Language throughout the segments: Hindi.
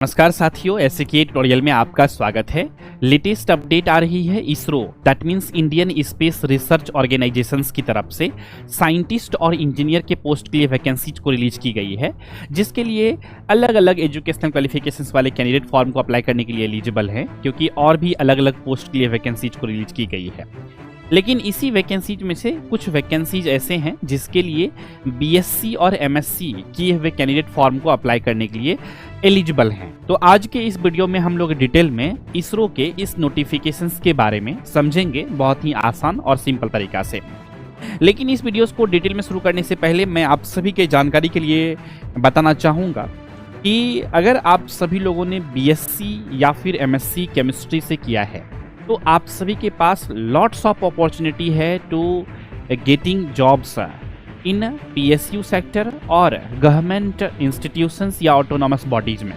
नमस्कार साथियों, एसके ट्यूटोरियल में आपका स्वागत है। लेटेस्ट अपडेट आ रही है ISRO that means Indian space research organisations की तरफ से साइंटिस्ट और इंजीनियर के पोस्ट के लिए वैकेंसीज को रिलीज की गई है, जिसके लिए अलग अलग एजुकेशनल क्वालिफिकेशंस वाले कैंडिडेट फॉर्म को अप्लाई करने के लिए एलिजिबल हैं, क्योंकि और भी अलग अलग पोस्ट के लिए वैकेंसीज को रिलीज की गई है। लेकिन इसी वैकेंसीज में से कुछ वैकेंसीज ऐसे हैं जिसके लिए बीएससी और एमएससी किए हुए कैंडिडेट फॉर्म को अप्लाई करने के लिए एलिजिबल हैं। तो आज के इस वीडियो में हम लोग डिटेल में इसरो के इस नोटिफिकेशंस के बारे में समझेंगे, बहुत ही आसान और सिंपल तरीका से। लेकिन इस वीडियोस को डिटेल में शुरू करने से पहले मैं आप सभी के जानकारी के लिए बताना चाहूँगा कि अगर आप सभी लोगों ने बीएससी या फिर एमएससी केमिस्ट्री से किया है तो आप सभी के पास लॉट्स ऑफ अपॉर्चुनिटी है to getting jobs in PSU sector और गवर्नमेंट इंस्टीट्यूशंस या ऑटोनॉमस बॉडीज में।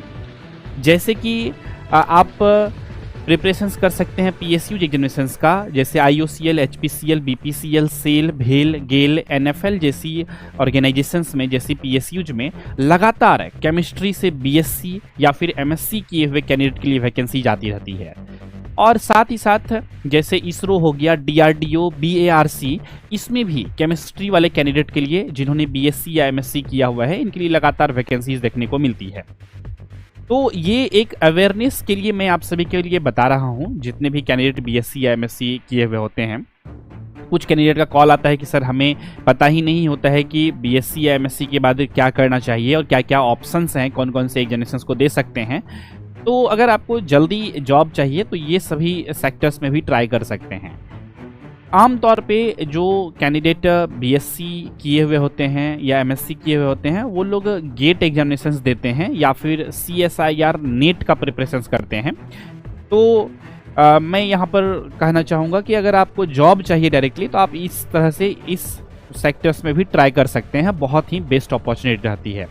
जैसे कि आप प्रिपरेशंस कर सकते हैं पीएसयू एग्जामिनेशंस का, जैसे आईओसीएल, एचपीसीएल, बीपीसीएल, सेल, भेल, गेल, एनएफएल जैसी ऑर्गेनाइजेशंस में, जैसी पीएसयूज में लगातार केमिस्ट्री से बीएससी या फिर एमएससी किए हुए कैंडिडेट के लिए वैकेंसी आती रहती है। और साथ ही साथ जैसे इसरो हो गया, डीआरडीओ, बीएआरसी, इसमें भी केमिस्ट्री वाले कैंडिडेट के लिए जिन्होंने बीएससी या एमएससी किया हुआ है, इनके लिए लगातार वैकेंसीज देखने को मिलती है। तो ये एक अवेयरनेस के लिए मैं आप सभी के लिए बता रहा हूँ, जितने भी कैंडिडेट बीएससी या एमएससी किए हुए होते हैं। कुछ कैंडिडेट का कॉल आता है कि सर हमें पता ही नहीं होता है कि बीएससी या एमएससी के बाद क्या करना चाहिए और क्या क्या ऑप्शंस हैं, कौन कौन से एग्जामिनेशंस को दे सकते हैं। तो अगर आपको जल्दी जॉब चाहिए तो ये सभी सेक्टर्स में भी ट्राई कर सकते हैं। आमतौर पे जो कैंडिडेट बीएससी किए हुए होते हैं या एमएससी किए हुए होते हैं, वो लोग गेट एग्जामिनेशंस देते हैं या फिर सीएसआईआर नेट का प्रिपरेशंस करते हैं। तो मैं यहाँ पर कहना चाहूँगा कि अगर आपको जॉब चाहिए डायरेक्टली तो आप इस तरह से इस सेक्टर्स में भी ट्राई कर सकते हैं, बहुत ही बेस्ट अपॉर्चुनिटी रहती है।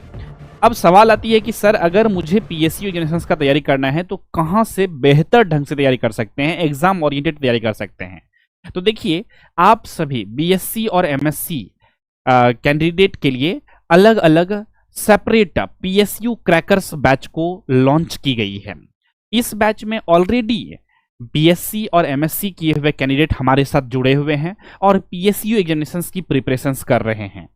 अब सवाल आती है कि सर अगर मुझे पीएसयू एग्जामिनेशंस का तैयारी करना है तो कहाँ से बेहतर ढंग से तैयारी कर सकते हैं, एग्जाम ओरिएंटेड तैयारी कर सकते हैं। तो देखिए, आप सभी बीएससी और एमएससी कैंडिडेट के लिए अलग अलग सेपरेट पीएसयू क्रैकर्स बैच को लॉन्च की गई है। इस बैच में ऑलरेडी बीएससी और एमएससी किए हुए कैंडिडेट हमारे साथ जुड़े हुए हैं और पीएसयू एग्जामिनेशंस की प्रिपरेशंस कर रहे हैं।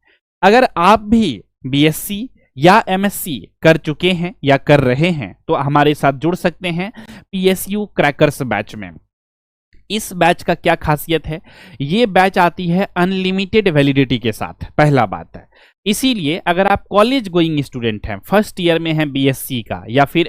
अगर आप भी बीएससी या एमएससी कर चुके हैं या कर रहे हैं तो हमारे साथ जुड़ सकते हैं पीएसयू क्रैकर्स बैच में। इस बैच का क्या खासियत है? ये बैच आती है अनलिमिटेड वैलिडिटी के साथ, पहला बात है। इसीलिए अगर आप कॉलेज गोइंग स्टूडेंट हैं, फर्स्ट ईयर में हैं बीएससी का या फिर